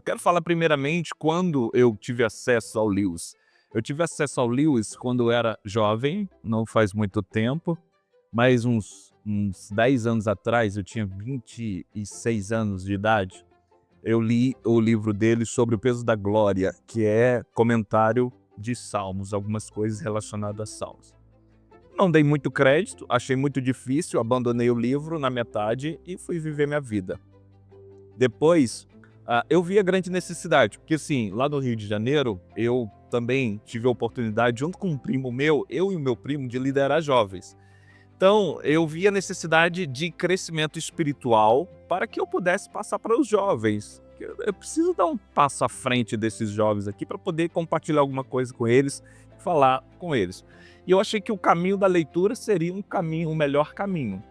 Quero falar primeiramente quando eu tive acesso ao Lewis. Eu tive acesso ao Lewis quando eu era jovem, não faz muito tempo, mas uns 10 anos atrás, eu tinha 26 anos de idade, eu li o livro dele sobre o peso da glória, que é comentário de Salmos, algumas coisas relacionadas a Salmos. Não dei muito crédito, achei muito difícil, abandonei o livro na metade e fui viver minha vida. Depois, eu vi a grande necessidade, porque assim, lá no Rio de Janeiro, eu também tive a oportunidade, junto com um primo meu, eu e o meu primo, de liderar jovens. Então, eu vi a necessidade de crescimento espiritual para que eu pudesse passar para os jovens. Eu preciso dar um passo à frente desses jovens aqui para poder compartilhar alguma coisa com eles, falar com eles. E eu achei que o caminho da leitura seria um caminho, o melhor caminho.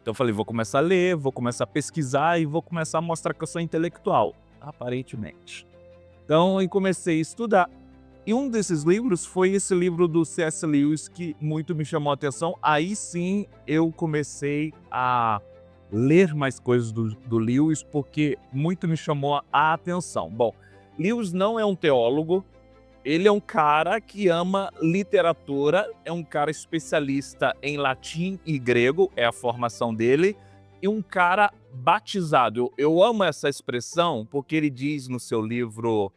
Então eu falei, vou começar a ler, vou começar a pesquisar e vou começar a mostrar que eu sou intelectual, aparentemente. Então eu comecei a estudar. E um desses livros foi esse livro do C.S. Lewis que muito me chamou a atenção. Aí sim eu comecei a ler mais coisas do Lewis, porque muito me chamou a atenção. Bom, Lewis não é um teólogo, ele é um cara que ama literatura, é um cara especialista em latim e grego, é a formação dele, e um cara batizado. Eu amo essa expressão porque ele diz no seu livro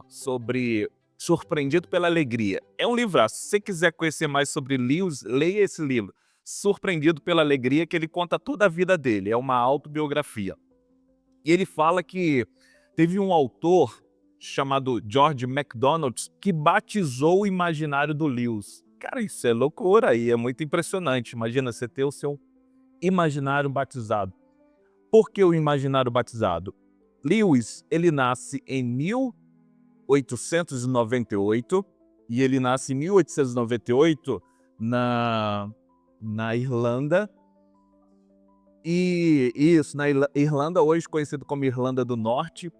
sobre Surpreendido pela Alegria. É um livraço. Se você quiser conhecer mais sobre Lewis, leia esse livro. Surpreendido pela Alegria, que ele conta toda a vida dele. É uma autobiografia. E ele fala que teve um autor chamado George MacDonald que batizou o imaginário do Lewis. Cara, isso é loucura e é muito impressionante. Imagina você ter o seu imaginário batizado. Por que o imaginário batizado? Lewis, ele nasce em 1898 e ele nasce em 1898 na Irlanda. E isso, na Irlanda, hoje conhecido como Irlanda do Norte.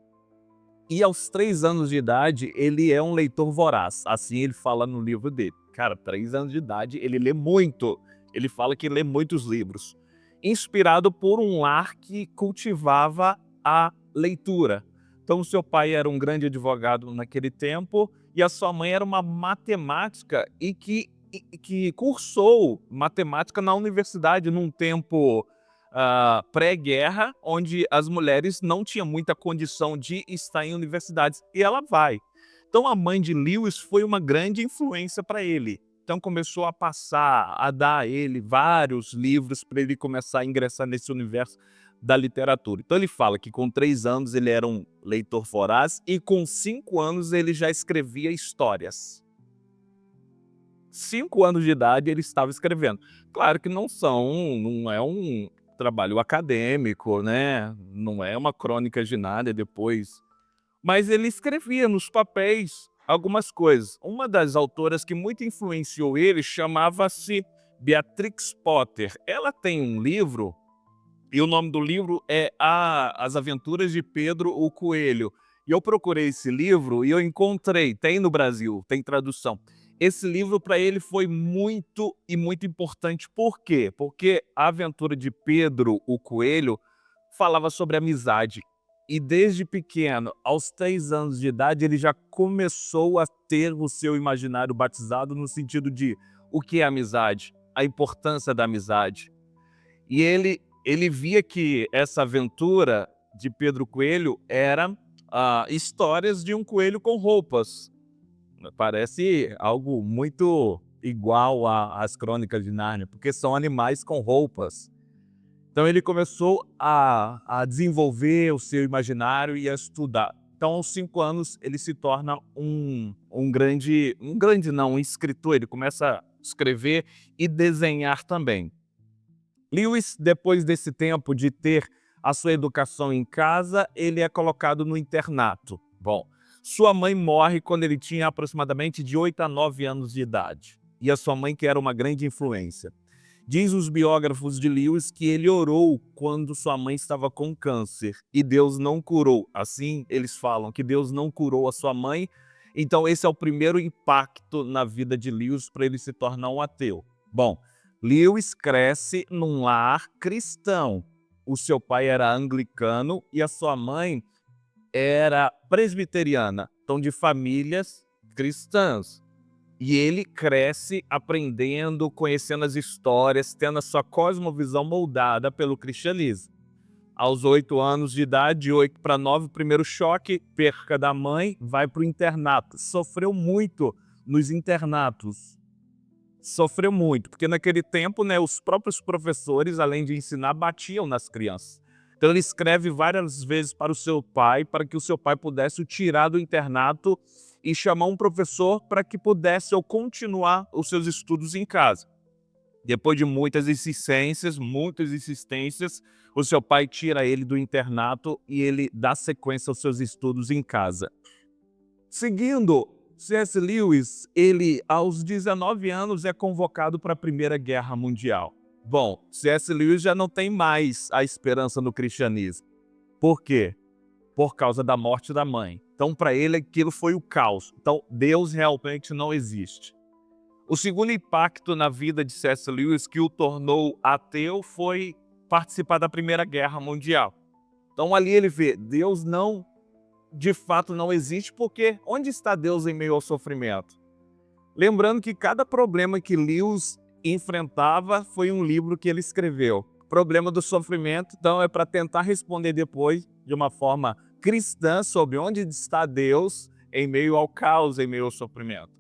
E aos 3 anos de idade, ele é um leitor voraz. Assim ele fala no livro dele. Cara, 3 anos de idade, ele lê muito. Ele fala que lê muitos livros. Inspirado por um lar que cultivava a leitura. Então, o seu pai era um grande advogado naquele tempo e a sua mãe era uma matemática que cursou matemática na universidade num tempo pré-guerra, onde as mulheres não tinham muita condição de estar em universidades, e ela vai. Então a mãe de Lewis foi uma grande influência para ele. Então começou a passar, a dar a ele vários livros para ele começar a ingressar nesse universo da literatura. Então ele fala que com 3 anos ele era um leitor voraz e com 5 anos ele já escrevia histórias. 5 anos de idade ele estava escrevendo. Claro que não é um trabalho acadêmico, né, não é uma crônica de nada depois, mas ele escrevia nos papéis algumas coisas. Uma das autoras que muito influenciou ele chamava-se Beatrix Potter. Ela tem um livro, e o nome do livro é As Aventuras de Pedro o Coelho. E eu procurei esse livro e eu encontrei, tem no Brasil, tem tradução. Esse livro para ele foi muito importante. Por quê? Porque a aventura de Pedro o Coelho falava sobre amizade. E desde pequeno, aos 3 anos de idade, ele já começou a ter o seu imaginário batizado no sentido de o que é amizade, a importância da amizade. E ele via que essa aventura de Pedro Coelho era histórias de um coelho com roupas. Parece algo muito igual às Crônicas de Nárnia, porque são animais com roupas. Então ele começou a desenvolver o seu imaginário e a estudar. Então, aos 5 anos, ele se torna um escritor. Ele começa a escrever e desenhar também. Lewis, depois desse tempo de ter a sua educação em casa, ele é colocado no internato. Bom, sua mãe morre quando ele tinha aproximadamente de 8 a 9 anos de idade. E a sua mãe que era uma grande influência. Diz os biógrafos de Lewis que ele orou quando sua mãe estava com câncer e Deus não curou. Assim, eles falam que Deus não curou a sua mãe. Então, esse é o primeiro impacto na vida de Lewis para ele se tornar um ateu. Bom, Lewis cresce num lar cristão. O seu pai era anglicano e a sua mãe era presbiteriana, então de famílias cristãs. E ele cresce aprendendo, conhecendo as histórias, tendo a sua cosmovisão moldada pelo cristianismo. Aos 8 anos de idade, 8 para 9, primeiro choque, perca da mãe, vai para o internato. Sofreu muito nos internatos. Sofreu muito, porque naquele tempo, né, os próprios professores, além de ensinar, batiam nas crianças. Então ele escreve várias vezes para o seu pai, para que o seu pai pudesse o tirar do internato e chamar um professor para que pudesse ou continuar os seus estudos em casa. Depois de muitas insistências, o seu pai tira ele do internato e ele dá sequência aos seus estudos em casa. Seguindo, C.S. Lewis, ele aos 19 anos é convocado para a Primeira Guerra Mundial. Bom, C.S. Lewis já não tem mais a esperança no cristianismo. Por quê? Por causa da morte da mãe. Então, para ele, aquilo foi o caos. Então, Deus realmente não existe. O segundo impacto na vida de C.S. Lewis que o tornou ateu foi participar da Primeira Guerra Mundial. Então, ali ele vê, Deus não, de fato, não existe, porque onde está Deus em meio ao sofrimento? Lembrando que cada problema que Lewis enfrentava foi um livro que ele escreveu. Problema do sofrimento, então, é para tentar responder depois, de uma forma cristã, sobre onde está Deus em meio ao caos, em meio ao sofrimento.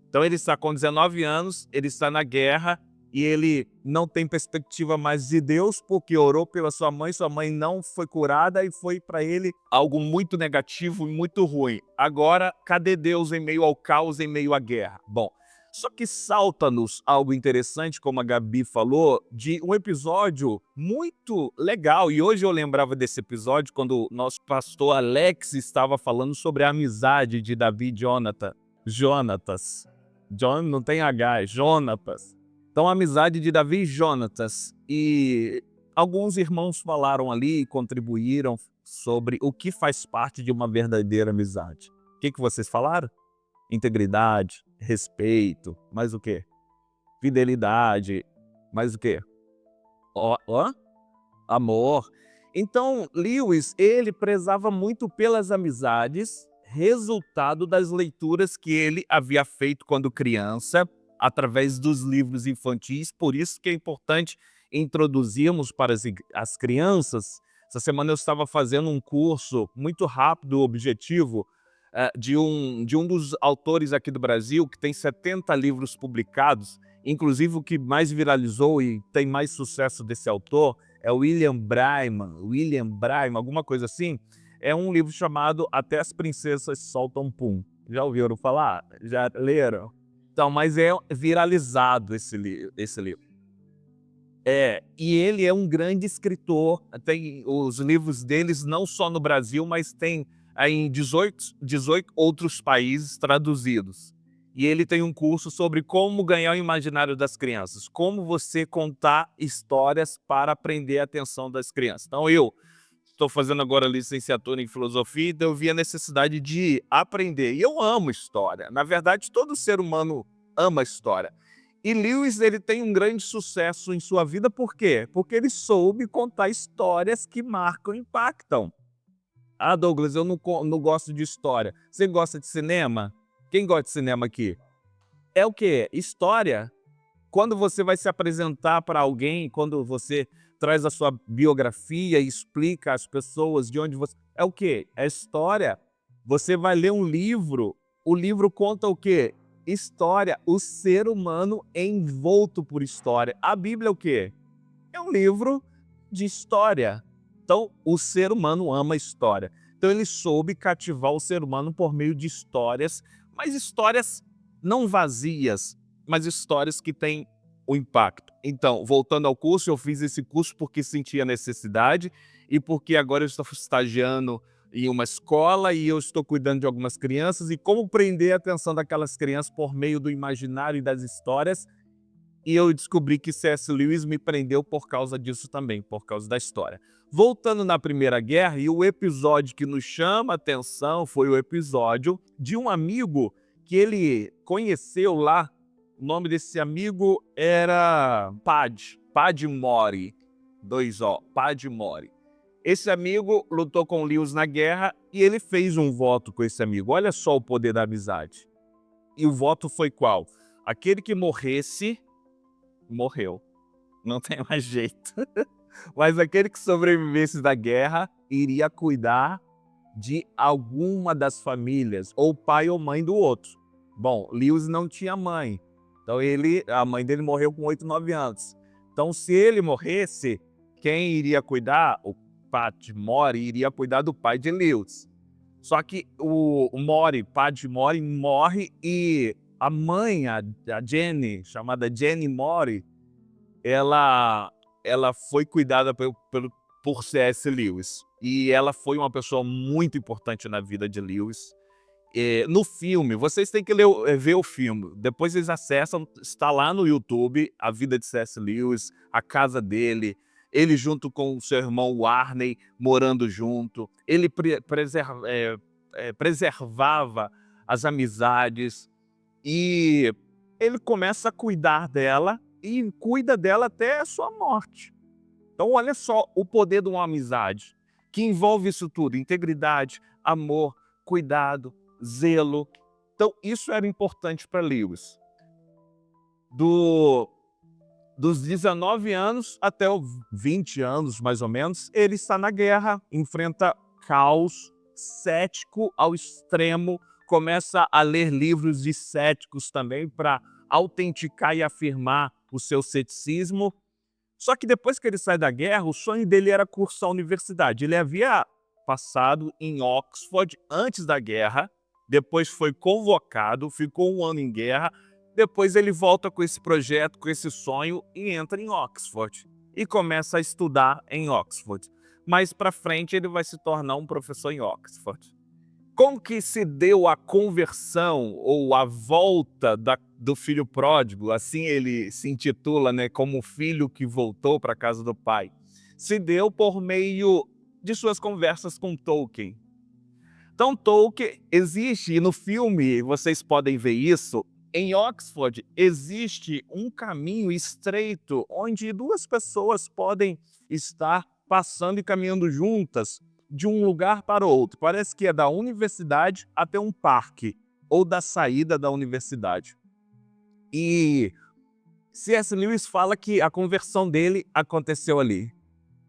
Então ele está com 19 anos, ele está na guerra e ele não tem perspectiva mais de Deus porque orou pela sua mãe não foi curada e foi para ele algo muito negativo e muito ruim. Agora, cadê Deus em meio ao caos, em meio à guerra? Bom, só que salta-nos algo interessante, como a Gabi falou, de um episódio muito legal. E hoje eu lembrava desse episódio quando o nosso pastor Alex estava falando sobre a amizade de Davi e Jonatas. John não tem H, é Jonatas. Então, a amizade de Davi e Jonatas. E alguns irmãos falaram ali e contribuíram sobre o que faz parte de uma verdadeira amizade. O que vocês falaram? Integridade, respeito, mais o quê? Fidelidade, mais o quê? Amor. Então, Lewis, ele prezava muito pelas amizades, resultado das leituras que ele havia feito quando criança, através dos livros infantis. Por isso que é importante introduzirmos para as crianças. Essa semana eu estava fazendo um curso muito rápido, objetivo, de um dos autores aqui do Brasil, que tem 70 livros publicados. Inclusive, o que mais viralizou e tem mais sucesso desse autor é William Bryman, alguma coisa assim. É um livro chamado Até as Princesas Soltam Pum. Já ouviram falar? Já leram? Então, mas é viralizado esse livro. E ele é um grande escritor, tem os livros deles não só no Brasil, mas tem em 18 outros países traduzidos. E ele tem um curso sobre como ganhar o imaginário das crianças, como você contar histórias para prender a atenção das crianças. Então eu estou fazendo agora licenciatura em filosofia, então eu vi a necessidade de aprender. E eu amo história. Na verdade, todo ser humano ama história. E Lewis, ele tem um grande sucesso em sua vida, por quê? Porque ele soube contar histórias que marcam e impactam. Ah, Douglas, eu não gosto de história. Você gosta de cinema? Quem gosta de cinema aqui? É o quê? História. Quando você vai se apresentar para alguém, quando você traz a sua biografia e explica às pessoas de onde você... É o quê? É história. Você vai ler um livro, o livro conta o quê? História. O ser humano é envolto por história. A Bíblia é o quê? É um livro de história. Então, o ser humano ama história. Então, ele soube cativar o ser humano por meio de histórias, mas histórias não vazias, mas histórias que têm o impacto. Então, voltando ao curso, eu fiz esse curso porque senti a necessidade e porque agora eu estou estagiando em uma escola e eu estou cuidando de algumas crianças e como prender a atenção daquelas crianças por meio do imaginário e das histórias. E eu descobri que C.S. Lewis me prendeu por causa disso também, por causa da história. Voltando na Primeira Guerra, e o episódio que nos chama a atenção foi o episódio de um amigo que ele conheceu lá. O nome desse amigo era Padmore, 2 O, Padmore. Esse amigo lutou com Lewis na guerra e ele fez um voto com esse amigo. Olha só o poder da amizade. E o voto foi qual? Aquele que morresse, morreu. Não tem mais jeito. Mas aquele que sobrevivesse da guerra iria cuidar de alguma das famílias, ou pai ou mãe do outro. Bom, Lewis não tinha mãe, então a mãe dele morreu com 8, 9 anos. Então, se ele morresse, quem iria cuidar? O Pat Morey iria cuidar do pai de Lewis. Só que o Pat Morey, morre e a mãe, a Jenny, chamada Jenny Morey, ela foi cuidada por C.S. Lewis. E ela foi uma pessoa muito importante na vida de Lewis. No filme, vocês têm que ver o filme. Depois vocês acessam, está lá no YouTube, a vida de C.S. Lewis, a casa dele, ele junto com o seu irmão Warney, morando junto. Ele preservava as amizades e ele começa a cuidar dela e cuida dela até a sua morte. Então olha só o poder de uma amizade, que envolve isso tudo: integridade, amor, cuidado, zelo. Então isso era importante para Lewis. Dos 19 anos até os 20 anos, mais ou menos, ele está na guerra, enfrenta caos, cético ao extremo, começa a ler livros de céticos também para autenticar e afirmar o seu ceticismo. Só que depois que ele sai da guerra, o sonho dele era cursar a universidade. Ele havia passado em Oxford antes da guerra, depois foi convocado, ficou um ano em guerra, depois ele volta com esse projeto, com esse sonho e entra em Oxford e começa a estudar em Oxford. Mais para frente ele vai se tornar um professor em Oxford. Como que se deu a conversão ou a volta do filho pródigo? Assim ele se intitula, né, como o filho que voltou para a casa do pai. Se deu por meio de suas conversas com Tolkien. Então Tolkien existe, e no filme vocês podem ver isso, em Oxford existe um caminho estreito onde duas pessoas podem estar passando e caminhando juntas de um lugar para o outro. Parece que é da universidade até um parque, ou da saída da universidade. E C.S. Lewis fala que a conversão dele aconteceu ali,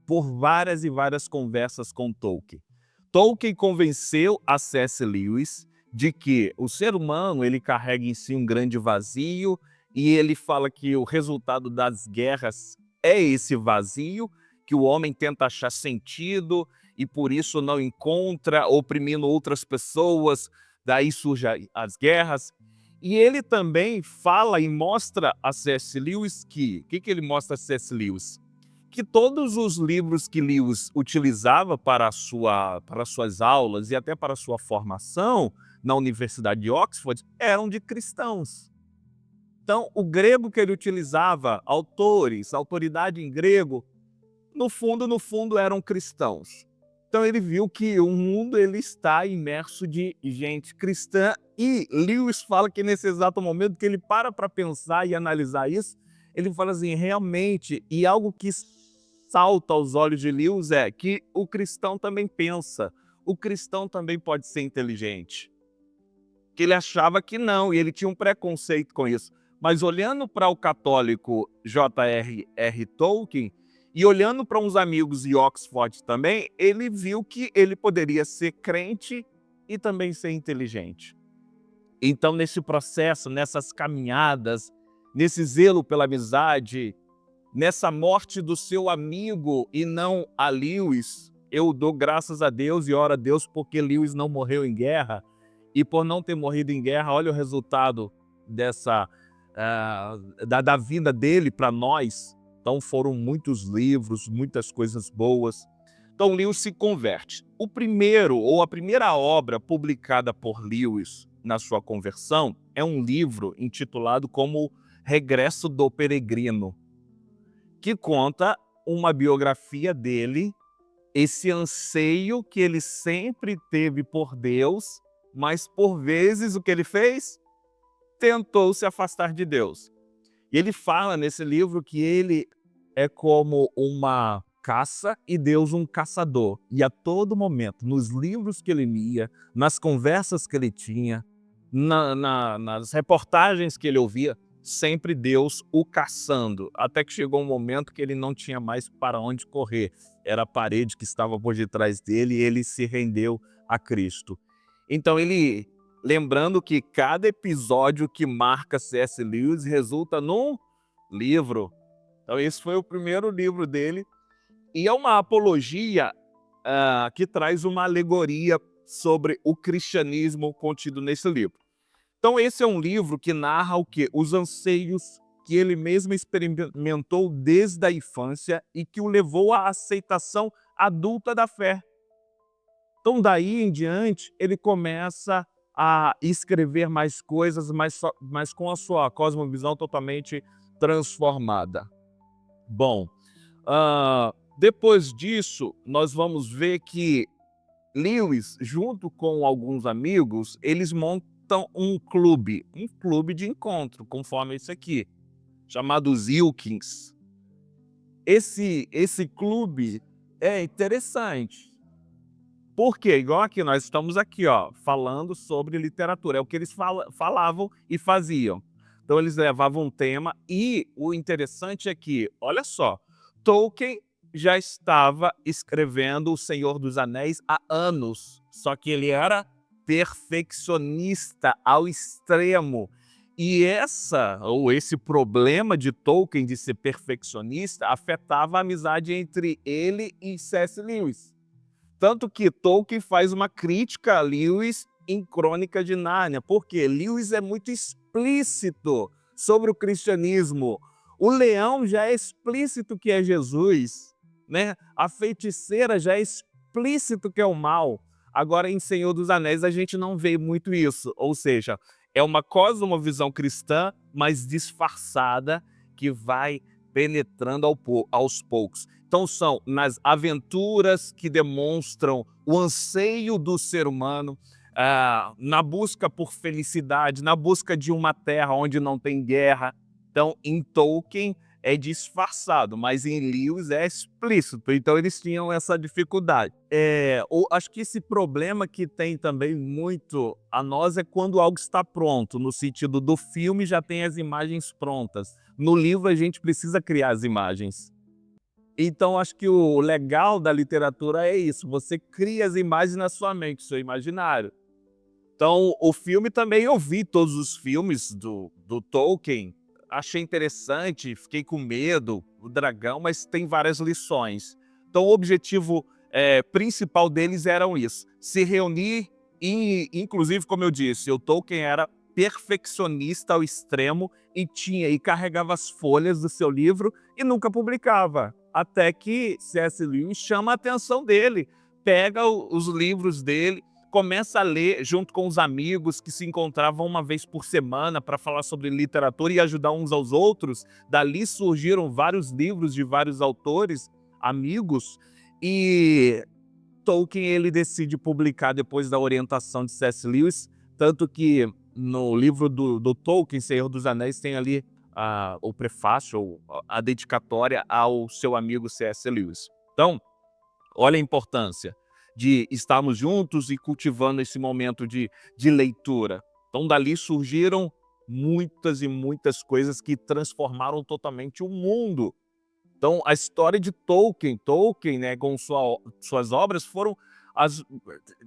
por várias e várias conversas com Tolkien. Tolkien convenceu a C.S. Lewis de que o ser humano ele carrega em si um grande vazio, e ele fala que o resultado das guerras é esse vazio, que o homem tenta achar sentido e por isso não encontra, oprimindo outras pessoas, daí surgem as guerras. E ele também fala e mostra a C.S. Lewis que... O que ele mostra a C.S. Lewis? Que todos os livros que Lewis utilizava para suas aulas e até para sua formação na Universidade de Oxford eram de cristãos. Então, o grego que ele utilizava, autores, autoridade em grego, no fundo eram cristãos. Então ele viu que o mundo ele está imerso de gente cristã, e Lewis fala que nesse exato momento que ele para pensar e analisar isso, ele fala assim, realmente, e algo que salta aos olhos de Lewis é que o cristão também pensa, o cristão também pode ser inteligente. Que ele achava que não, e ele tinha um preconceito com isso. Mas olhando para o católico J.R.R. Tolkien, e olhando para uns amigos de Oxford também, ele viu que ele poderia ser crente e também ser inteligente. Então, nesse processo, nessas caminhadas, nesse zelo pela amizade, nessa morte do seu amigo e não a Lewis, eu dou graças a Deus e oro a Deus porque Lewis não morreu em guerra, e por não ter morrido em guerra, olha o resultado da vida dele para nós. Então foram muitos livros, muitas coisas boas. Então Lewis se converte. O primeiro, ou a primeira obra publicada por Lewis na sua conversão é um livro intitulado como Regresso do Peregrino, que conta uma biografia dele, esse anseio que ele sempre teve por Deus, mas por vezes o que ele fez? Tentou se afastar de Deus. E ele fala nesse livro que ele é como uma caça e Deus um caçador. E a todo momento, nos livros que ele lia, nas conversas que ele tinha, nas reportagens que ele ouvia, sempre Deus o caçando, até que chegou um momento que ele não tinha mais para onde correr. Era a parede que estava por detrás dele e ele se rendeu a Cristo. Então lembrando que cada episódio que marca C.S. Lewis resulta num livro. Então esse foi o primeiro livro dele e é uma apologia que traz uma alegoria sobre o cristianismo contido nesse livro. Então esse é um livro que narra o quê? Os anseios que ele mesmo experimentou desde a infância e que o levou à aceitação adulta da fé. Então daí em diante ele começa a escrever mais coisas, mas com a sua cosmovisão totalmente transformada. Bom, depois disso nós vamos ver que Lewis, junto com alguns amigos, eles montam um clube de encontro, conforme esse aqui, chamado os Wilkins. Esse clube é interessante. Por quê? Igual aqui, nós estamos aqui, ó, falando sobre literatura. É o que eles falavam e faziam. Então eles levavam um tema e o interessante é que, olha só, Tolkien já estava escrevendo O Senhor dos Anéis há anos, só que ele era perfeccionista ao extremo. E esse problema de Tolkien de ser perfeccionista afetava a amizade entre ele e C.S. Lewis. Tanto que Tolkien faz uma crítica a Lewis em Crônica de Nárnia, porque Lewis é muito explícito sobre o cristianismo. O leão já é explícito que é Jesus, né? A feiticeira já é explícito que é o mal. Agora, em Senhor dos Anéis, a gente não vê muito isso. Ou seja, é uma cosmovisão cristã, mas disfarçada, que vai penetrando aos poucos. Então são nas aventuras que demonstram o anseio do ser humano, na busca por felicidade, na busca de uma terra onde não tem guerra. Então em Tolkien é disfarçado, mas em Lewis é explícito. Então eles tinham essa dificuldade. Acho que esse problema que tem também muito a nós é quando algo está pronto, no sentido do filme já tem as imagens prontas. No livro a gente precisa criar as imagens. Então acho que o legal da literatura é isso, você cria as imagens na sua mente, seu imaginário. Então o filme também, eu vi todos os filmes do Tolkien, achei interessante, fiquei com medo, o dragão, mas tem várias lições. Então o objetivo principal deles era isso, se reunir e, inclusive, como eu disse, o Tolkien era perfeccionista ao extremo e carregava as folhas do seu livro e nunca publicava. Até que C.S. Lewis chama a atenção dele, pega os livros dele, começa a ler junto com os amigos que se encontravam uma vez por semana para falar sobre literatura e ajudar uns aos outros. Dali surgiram vários livros de vários autores, amigos, e Tolkien ele decide publicar depois da orientação de C.S. Lewis, tanto que no livro do Tolkien, Senhor dos Anéis, tem ali o prefácio, ou a dedicatória ao seu amigo C.S. Lewis. Então, olha a importância de estarmos juntos e cultivando esse momento de leitura. Então, dali surgiram muitas e muitas coisas que transformaram totalmente o mundo. Então, a história de Tolkien, né, com suas obras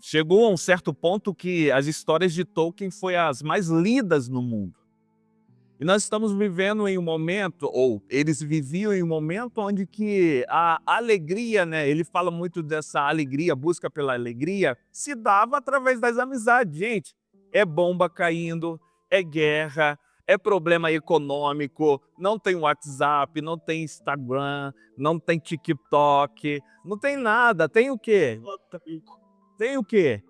chegou a um certo ponto que as histórias de Tolkien foram as mais lidas no mundo. E nós estamos vivendo em um momento, ou eles viviam em um momento onde que a alegria, né, ele fala muito dessa alegria, busca pela alegria, se dava através das amizades. Gente, é bomba caindo, é guerra, é problema econômico, não tem WhatsApp, não tem Instagram, não tem TikTok, não tem nada. Tem o quê? Tem o quê?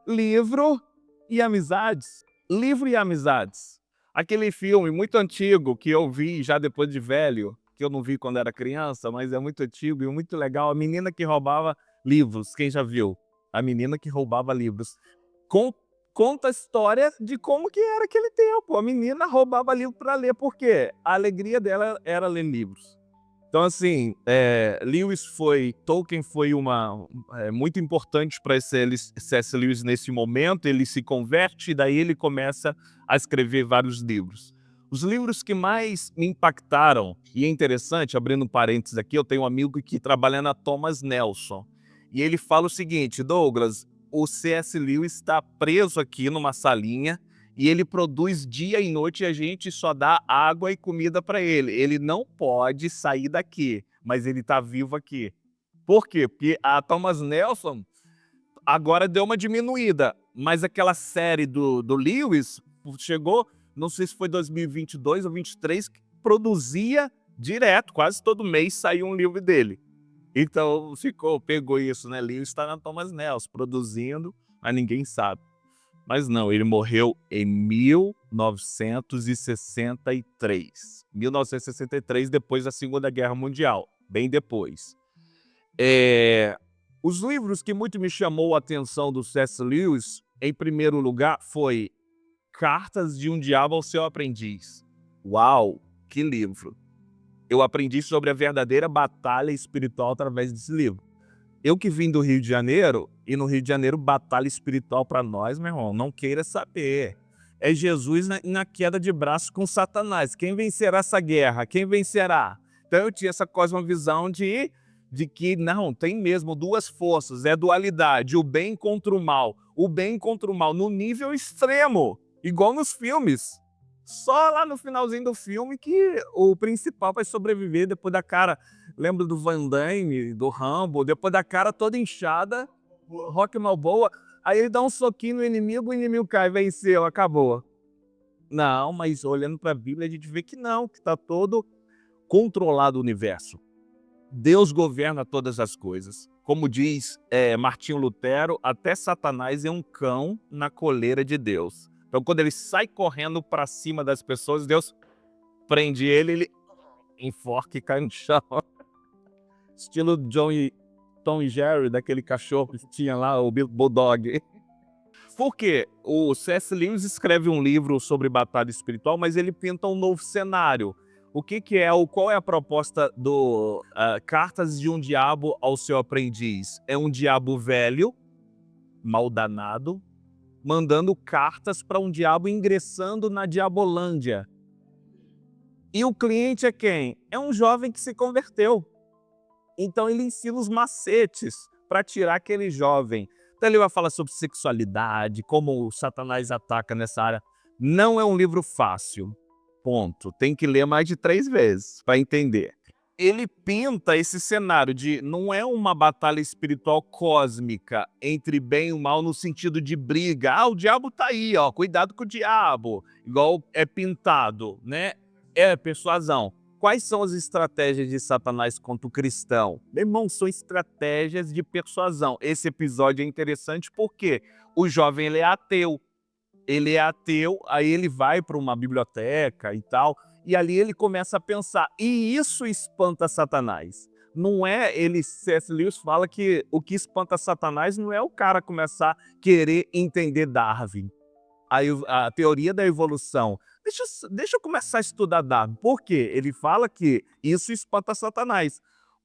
Livro e amizades. Livro e amizades. Aquele filme muito antigo que eu vi já depois de velho, que eu não vi quando era criança, mas é muito antigo e muito legal. A menina que roubava livros, quem já viu? A menina que roubava livros. Conta a história de como que era aquele tempo. A menina roubava livro para ler, por quê? A alegria dela era ler livros. Então, assim, Tolkien foi muito importante para C.S. Lewis nesse momento. Ele se converte e daí ele começa a escrever vários livros. Os livros que mais me impactaram, e é interessante, abrindo um parênteses aqui, eu tenho um amigo que trabalha na Thomas Nelson, e ele fala o seguinte: Douglas, o C.S. Lewis está preso aqui numa salinha, e ele produz dia e noite e a gente só dá água e comida para ele. Ele não pode sair daqui, mas ele está vivo aqui. Por quê? Porque a Thomas Nelson agora deu uma diminuída, mas aquela série do Lewis chegou, não sei se foi 2022 ou 2023, que produzia direto, quase todo mês saía um livro dele. Então pegou isso, né? Lewis está na Thomas Nelson, produzindo, mas ninguém sabe. Mas não, ele morreu em 1963. 1963, depois da Segunda Guerra Mundial, bem depois. Os livros que muito me chamou a atenção do C.S. Lewis, em primeiro lugar, foi Cartas de um Diabo ao Seu Aprendiz. Uau, que livro! Eu aprendi sobre a verdadeira batalha espiritual através desse livro. Eu que vim do Rio de Janeiro, e no Rio de Janeiro, batalha espiritual para nós, meu irmão, não queira saber. É Jesus na queda de braço com Satanás. Quem vencerá essa guerra? Quem vencerá? Então eu tinha essa cosmovisão de que não, tem mesmo duas forças, é dualidade, o bem contra o mal. O bem contra o mal no nível extremo, igual nos filmes. Só lá no finalzinho do filme que o principal vai sobreviver depois da cara. Lembro do Van Damme, do Rambo, depois da cara toda inchada, Rock Balboa, aí ele dá um soquinho no inimigo, o inimigo cai, venceu, acabou. Não, mas olhando para a Bíblia a gente vê que não, que está todo controlado o universo. Deus governa todas as coisas. Como diz Martinho Lutero, até Satanás é um cão na coleira de Deus. Então, quando ele sai correndo para cima das pessoas, Deus prende ele enforca e cai no chão. Estilo Tom e Jerry, daquele cachorro que tinha lá, o Bulldog. Por quê? O C.S. Lewis escreve um livro sobre batalha espiritual, mas ele pinta um novo cenário. Qual é a proposta do Cartas de um Diabo ao Seu Aprendiz? É um diabo velho, mal danado, mandando cartas para um diabo ingressando na Diabolândia. E o cliente é quem? É um jovem que se converteu. Então ele ensina os macetes para tirar aquele jovem. Então ele vai falar sobre sexualidade, como o Satanás ataca nessa área. Não é um livro fácil, ponto. Tem que ler mais de 3 vezes para entender. Ele pinta esse cenário de não é uma batalha espiritual cósmica entre bem e o mal no sentido de briga. O diabo tá aí, ó, cuidado com o diabo. Igual é pintado, né? É persuasão. Quais são as estratégias de Satanás contra o cristão? Meu irmão, são estratégias de persuasão. Esse episódio é interessante porque o jovem ele é ateu. Ele é ateu, aí ele vai para uma biblioteca e tal, e ali ele começa a pensar. E isso espanta Satanás. Não é ele, C.S. Lewis fala que o que espanta Satanás não é o cara começar a querer entender Darwin. A teoria da evolução. Deixa eu começar a estudar Darwin. Por quê? Ele fala que isso espanta Satanás.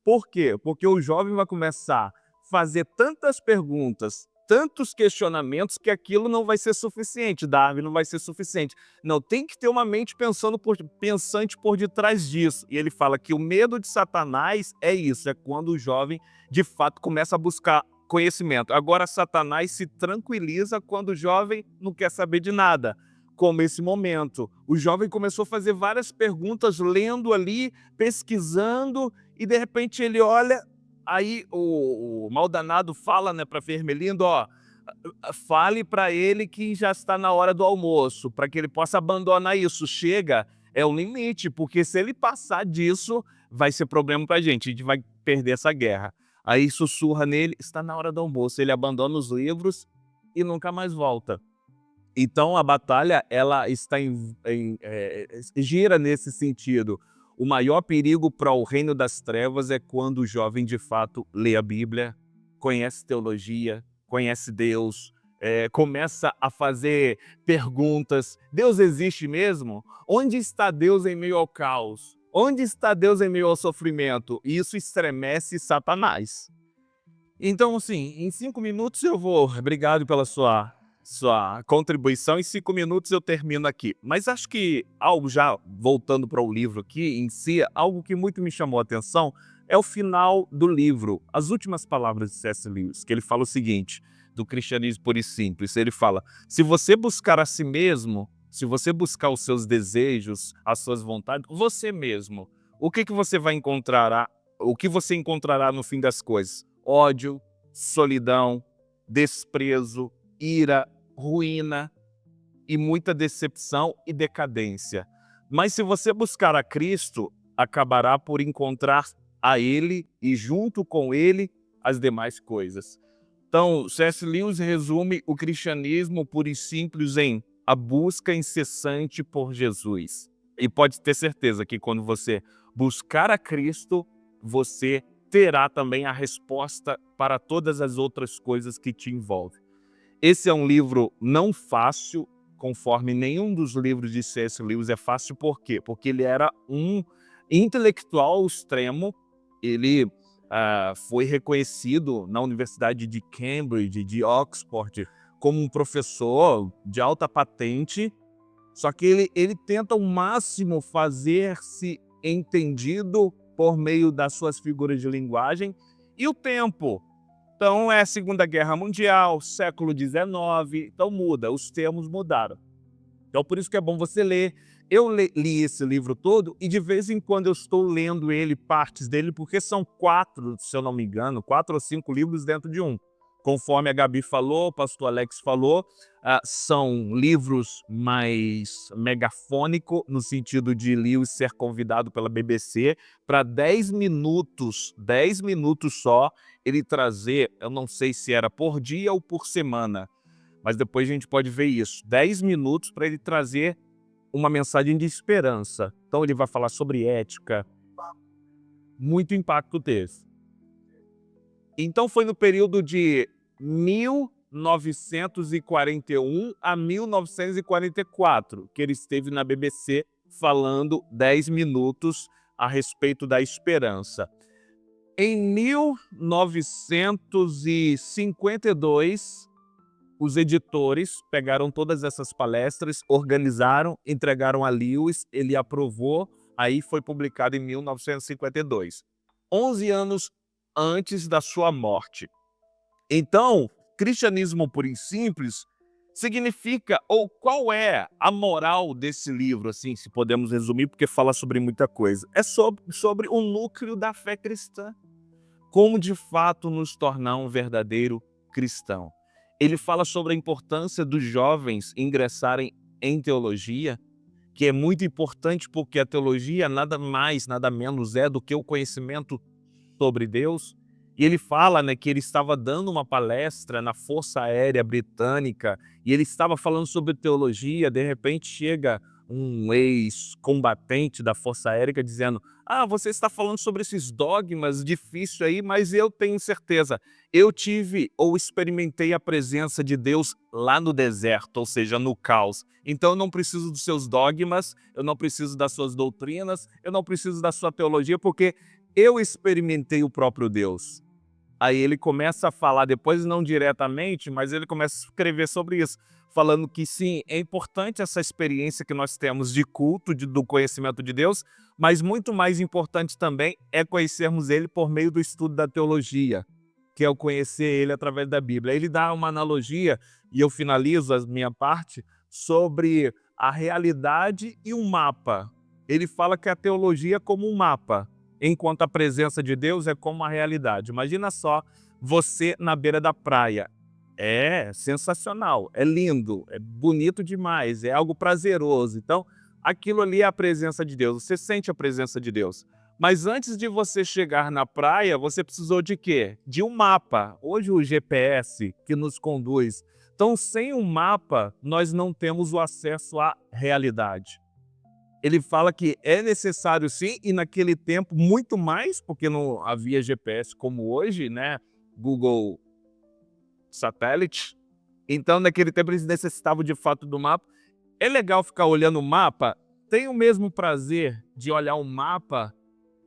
Por quê? Porque o jovem vai começar a fazer tantas perguntas, tantos questionamentos, que aquilo não vai ser suficiente. Darwin não vai ser suficiente. Não, tem que ter uma mente pensante por detrás disso. E ele fala que o medo de Satanás é isso, é quando o jovem, de fato, começa a buscar conhecimento. Agora, Satanás se tranquiliza quando o jovem não quer saber de nada, como esse momento. O jovem começou a fazer várias perguntas, lendo ali, pesquisando, e de repente ele olha, aí o maldanado fala, né, para Vermelindo, ó, fale para ele que já está na hora do almoço, para que ele possa abandonar isso. Chega, é um limite, porque se ele passar disso, vai ser problema para a gente vai perder essa guerra. Aí sussurra nele, está na hora do almoço. Ele abandona os livros e nunca mais volta. Então a batalha ela está gira nesse sentido. O maior perigo para o reino das trevas é quando o jovem de fato lê a Bíblia, conhece teologia, conhece Deus, começa a fazer perguntas. Deus existe mesmo? Onde está Deus em meio ao caos? Onde está Deus em meio ao sofrimento? E isso estremece Satanás. Então, assim, em 5 minutos eu vou... Obrigado pela sua contribuição. Em 5 minutos eu termino aqui. Mas acho que, algo já voltando para o livro aqui em si, algo que muito me chamou a atenção é o final do livro. As últimas palavras de C.S. Lewis, que ele fala o seguinte, do cristianismo puro e simples. Ele fala, se você buscar a si mesmo, se você buscar os seus desejos, as suas vontades, você mesmo, o que você vai encontrar? O que você encontrará no fim das coisas? Ódio, solidão, desprezo, ira, ruína e muita decepção e decadência. Mas se você buscar a Cristo, acabará por encontrar a Ele e junto com Ele as demais coisas. Então, C.S. Lewis resume o cristianismo puro e simples em a busca incessante por Jesus. E pode ter certeza que quando você buscar a Cristo, você terá também a resposta para todas as outras coisas que te envolvem. Esse é um livro não fácil, conforme nenhum dos livros de C.S. Lewis é fácil. Por quê? Porque ele era um intelectual extremo. Ele foi reconhecido na Universidade de Cambridge, de Oxford, como um professor de alta patente, só que ele tenta ao máximo fazer-se entendido por meio das suas figuras de linguagem e o tempo. Então é Segunda Guerra Mundial, século XIX, então muda, os termos mudaram. Então por isso que é bom você ler. Eu li esse livro todo e de vez em quando eu estou lendo ele, partes dele, porque são 4, se eu não me engano, 4 ou 5 livros dentro de um. Conforme a Gabi falou, o pastor Alex falou, são livros mais megafônicos, no sentido de Lewis ser convidado pela BBC para 10 minutos só, ele trazer, eu não sei se era por dia ou por semana, mas depois a gente pode ver isso, 10 minutos para ele trazer uma mensagem de esperança. Então ele vai falar sobre ética, muito impacto teve. Então foi no período de 1941 a 1944 que ele esteve na BBC falando 10 minutos a respeito da esperança. Em 1952, os editores pegaram todas essas palestras, organizaram, entregaram a Lewis, ele aprovou, aí foi publicado em 1952, 11 anos antes da sua morte. Então, cristianismo puro e simples significa, ou qual é a moral desse livro, assim, se podemos resumir, porque fala sobre muita coisa. É sobre o núcleo da fé cristã. Como de fato nos tornar um verdadeiro cristão. Ele fala sobre a importância dos jovens ingressarem em teologia, que é muito importante porque a teologia nada mais, nada menos é do que o conhecimento sobre Deus. E ele fala, né, que ele estava dando uma palestra na Força Aérea Britânica e ele estava falando sobre teologia, de repente chega um ex-combatente da Força Aérea dizendo: você está falando sobre esses dogmas difíceis aí, mas eu tenho certeza, eu tive ou experimentei a presença de Deus lá no deserto, ou seja, no caos. Então eu não preciso dos seus dogmas, eu não preciso das suas doutrinas, eu não preciso da sua teologia, porque eu experimentei o próprio Deus. Aí ele começa a falar, depois não diretamente, mas ele começa a escrever sobre isso, falando que sim, é importante essa experiência que nós temos de culto, do conhecimento de Deus, mas muito mais importante também é conhecermos Ele por meio do estudo da teologia, que é o conhecer Ele através da Bíblia. Ele dá uma analogia, e eu finalizo a minha parte, sobre a realidade e um mapa. Ele fala que a teologia é como um mapa, enquanto a presença de Deus é como a realidade. Imagina só você na beira da praia. É sensacional, é lindo, é bonito demais, é algo prazeroso. Então, aquilo ali é a presença de Deus, você sente a presença de Deus. Mas antes de você chegar na praia, você precisou de quê? De um mapa. Hoje o GPS que nos conduz. Então, sem um mapa, nós não temos o acesso à realidade. Ele fala que é necessário sim, e naquele tempo muito mais, porque não havia GPS como hoje, né? Google satélite. Então naquele tempo eles necessitavam de fato do mapa. É legal ficar olhando o mapa tem o mesmo prazer de olhar um mapa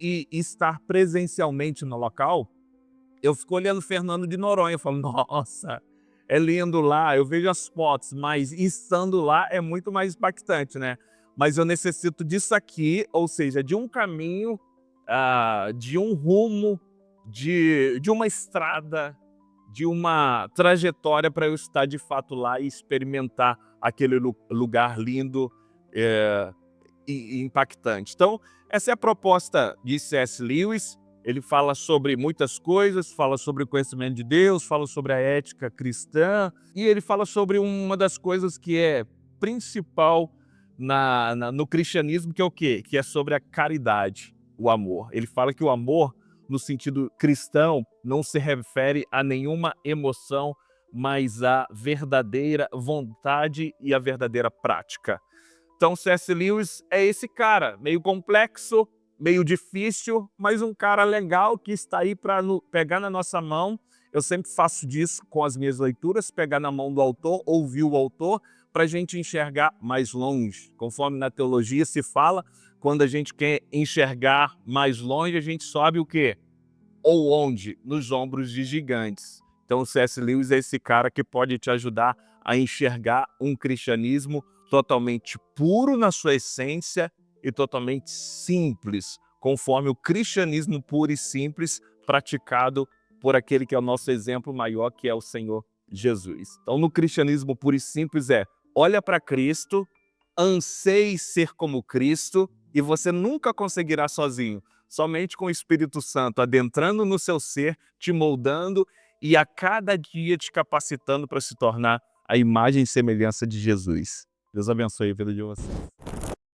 e estar presencialmente no local? Eu fico olhando Fernando de Noronha, eu falo, nossa, é lindo lá, eu vejo as fotos, mas estando lá é muito mais impactante, né? Mas eu necessito disso aqui, ou seja, de um caminho, de um rumo, de uma estrada, de uma trajetória para eu estar de fato lá e experimentar aquele lugar lindo, e impactante. Então, essa é a proposta de C.S. Lewis. Ele fala sobre muitas coisas, fala sobre o conhecimento de Deus, fala sobre a ética cristã, e ele fala sobre uma das coisas que é principal no cristianismo, que é o quê? Que é sobre a caridade, o amor. Ele fala que o amor, no sentido cristão, não se refere a nenhuma emoção, mas à verdadeira vontade e à verdadeira prática. Então, C.S. Lewis é esse cara, meio complexo, meio difícil, mas um cara legal que está aí para pegar na nossa mão. Eu sempre faço disso com as minhas leituras, pegar na mão do autor, ouvir o autor, para a gente enxergar mais longe. Conforme na teologia se fala, quando a gente quer enxergar mais longe, a gente sobe o quê? Ou onde? Nos ombros de gigantes. Então o C.S. Lewis é esse cara que pode te ajudar a enxergar um cristianismo totalmente puro na sua essência e totalmente simples, conforme o cristianismo puro e simples praticado por aquele que é o nosso exemplo maior, que é o Senhor Jesus. Então no cristianismo puro e simples olha para Cristo, anseie ser como Cristo, e você nunca conseguirá sozinho. Somente com o Espírito Santo adentrando no seu ser, te moldando e a cada dia te capacitando para se tornar a imagem e semelhança de Jesus. Deus abençoe a vida de vocês.